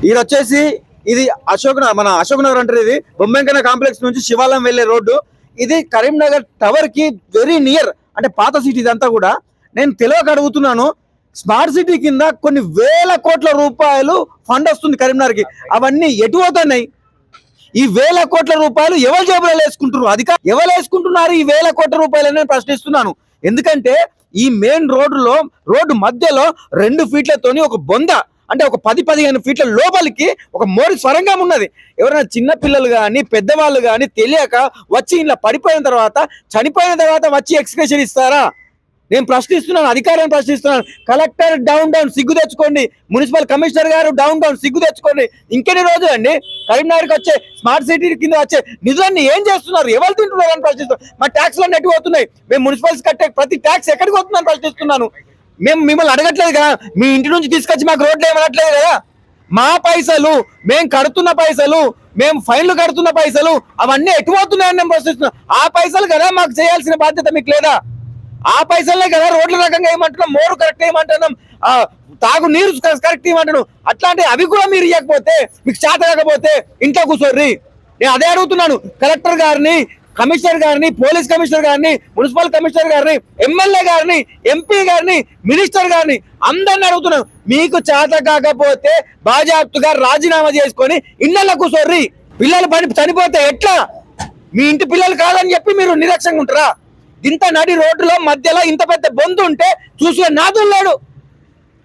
ఇది వచ్చేసి ఇది మన అశోక్ నగర్ అంటారు. ఇది బొమ్మెంకన కాంప్లెక్స్ నుంచి శివాలయం వెళ్లే రోడ్డు. ఇది కరీంనగర్ టవర్ కి వెరీ నియర్, అంటే పాత సిటీ ఇదంతా కూడా. నేను తెలియక అడుగుతున్నాను, స్మార్ట్ సిటీ కింద కొన్ని వేల కోట్ల రూపాయలు ఫండ్ వస్తుంది కరీంనగర్కి, అవన్నీ ఎటు పోతున్నాయి? ఈ వేల కోట్ల రూపాయలు ఎవరు జేబులో వేసుకుంటున్నారు? ఎవరు వేసుకుంటున్నారు ఈ వేల కోట్ల రూపాయలు నేను ప్రశ్నిస్తున్నాను. ఎందుకంటే ఈ మెయిన్ రోడ్డు మధ్యలో 2 ఫీట్లతోని ఒక బొంద, అంటే ఒక 10-15 ఫీట్ల లోపలికి ఒక మోరి స్వరంగం ఉన్నది. ఎవరైనా చిన్న పిల్లలు కానీ పెద్దవాళ్ళు కానీ తెలియక వచ్చి ఇలా చనిపోయిన తర్వాత వచ్చి ఎక్స్ప్రెషన్ ఇస్తారా? నేను ప్రశ్నిస్తున్నాను, అధికారులను ప్రశ్నిస్తున్నాను. కలెక్టర్ డౌన్ సిగ్గు తెచ్చుకోండి, మున్సిపల్ కమిషనర్ గారు డౌన్ సిగ్గు తెచ్చుకోండి. ఇంకెన్ని రోజులు అండి కరీంనగర్కి వచ్చే స్మార్ట్ సిటీ కింద వచ్చే నిధులన్నీ ఏం చేస్తున్నారు? ఎవరు తింటున్నారు అని ప్రశ్నిస్తున్నారు. మా ట్యాక్స్లన్నీ ఎటు పోతున్నాయి? మేము మున్సిపల్స్ కట్టే ప్రతి ట్యాక్స్ ఎక్కడికి పోతుందని ప్రశ్నిస్తున్నాను. మేము మిమ్మల్ని అడగట్లేదు కదా, మీ ఇంటి నుంచి తీసుకొచ్చి మాకు రోడ్లు ఏమనట్లేదు కదా. మా పైసలు, మేము కడుతున్న పైసలు, మేము ఫైన్లు కడుతున్న పైసలు అవన్నీ ఎటు పోతున్నాయని నేను ప్రశ్నిస్తున్నాను. ఆ పైసలు కదా మాకు చేయాల్సిన బాధ్యత మీకు లేదా? ఆ పైసలే కదా రోడ్ల రకంగా ఏమంటున్నాం, మోరు కరెక్ట్ ఏమంటున్నాం, తాగు నీరు కరెక్ట్ ఏమంటున్నాం. అట్లాంటి అవి కూడా మీరు ఇవ్వకపోతే, మీకు చేత కాకపోతే ఇంట్లో కూర్చోర్రి. నేను అదే అడుగుతున్నాను కలెక్టర్ గారిని, కమిషనర్ గారిని, పోలీస్ కమిషనర్ గారిని, మున్సిపల్ కమిషనర్ గారిని, ఎమ్మెల్యే గారిని, ఎంపీ గారిని, మినిస్టర్ గారిని, అందరిని అడుగుతున్నాను. మీకు చేత కాకపోతే బాజాప్తుగా రాజీనామా చేసుకొని ఇళ్లలో కూర్చోర్రి. పిల్లలు చనిపోతే ఎట్లా? మీ ఇంటి పిల్లలు కాదని చెప్పి మీరు నిరక్షంగా ఉంటారా? ఇంత నడి రోడ్డులో మధ్యలో ఇంత పెద్ద బొందు ఉంటే చూసే నాదున్నాడు.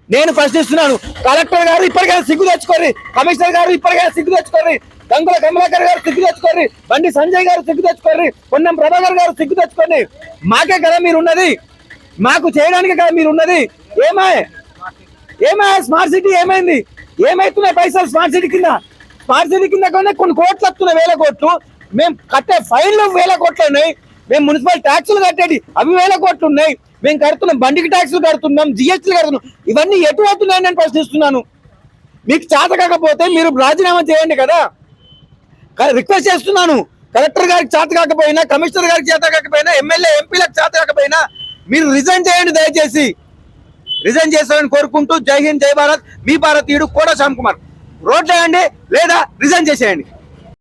నేను ప్రశ్నిస్తున్నాను, కలెక్టర్ గారు ఇప్పటికైనా సిగ్గు తెచ్చుకోర్రి, కమిషనర్ గారు ఇప్పటికైనా సిగ్గు తెచ్చుకోర్రి, గంగుల కమలాకర్ గారు సిగ్గు తెచ్చుకోర్రి, బండి సంజయ్ గారు సిగ్గు తెచ్చుకోర్రి, పొన్నం ప్రభాకర్ గారు సిగ్గు తెచ్చుకోండి. మాకే కదా మీరు ఉన్నది, మాకు చేయడానికి కదా మీరు ఉన్నది. ఏమై స్మార్ట్ సిటీ ఏమైంది? ఏమైతున్నాయి పైసలు స్మార్ట్ సిటీ కింద? స్మార్ట్ సిటీ కింద కొన్ని కోట్లు వస్తున్నాయి, 1000 కోట్లు. మేము కట్టే ఫైన్లు 1000 కోట్లు ఉన్నాయి. మేము మున్సిపల్ ట్యాక్సులు కట్టేది అవి 1000 కోట్లు ఉన్నాయి. మేము కడుతున్నాం, బండికి ట్యాక్సులు కడుతున్నాం, జిఎస్టీలు కడుతున్నాం. ఇవన్నీ ఎటు అవుతున్నాయని నేను ప్రశ్నిస్తున్నాను. మీకు చేత కాకపోతే మీరు రాజీనామా చేయండి కదా. రిక్వెస్ట్ చేస్తున్నాను, కలెక్టర్ గారికి చేత కాకపోయినా, కమిషనర్ గారికి చేత కాకపోయినా, ఎమ్మెల్యే ఎంపీలకు చేత కాకపోయినా మీరు రిజైన్ చేయండి. దయచేసి రిజైన్ చేస్తారని కోరుకుంటూ జై హింద్, జై భారత్. మీ భారతీయుడు కోట శ్యామ్ కుమార్. రోడ్లు వేయండి లేదా రిజైన్ చేసేయండి.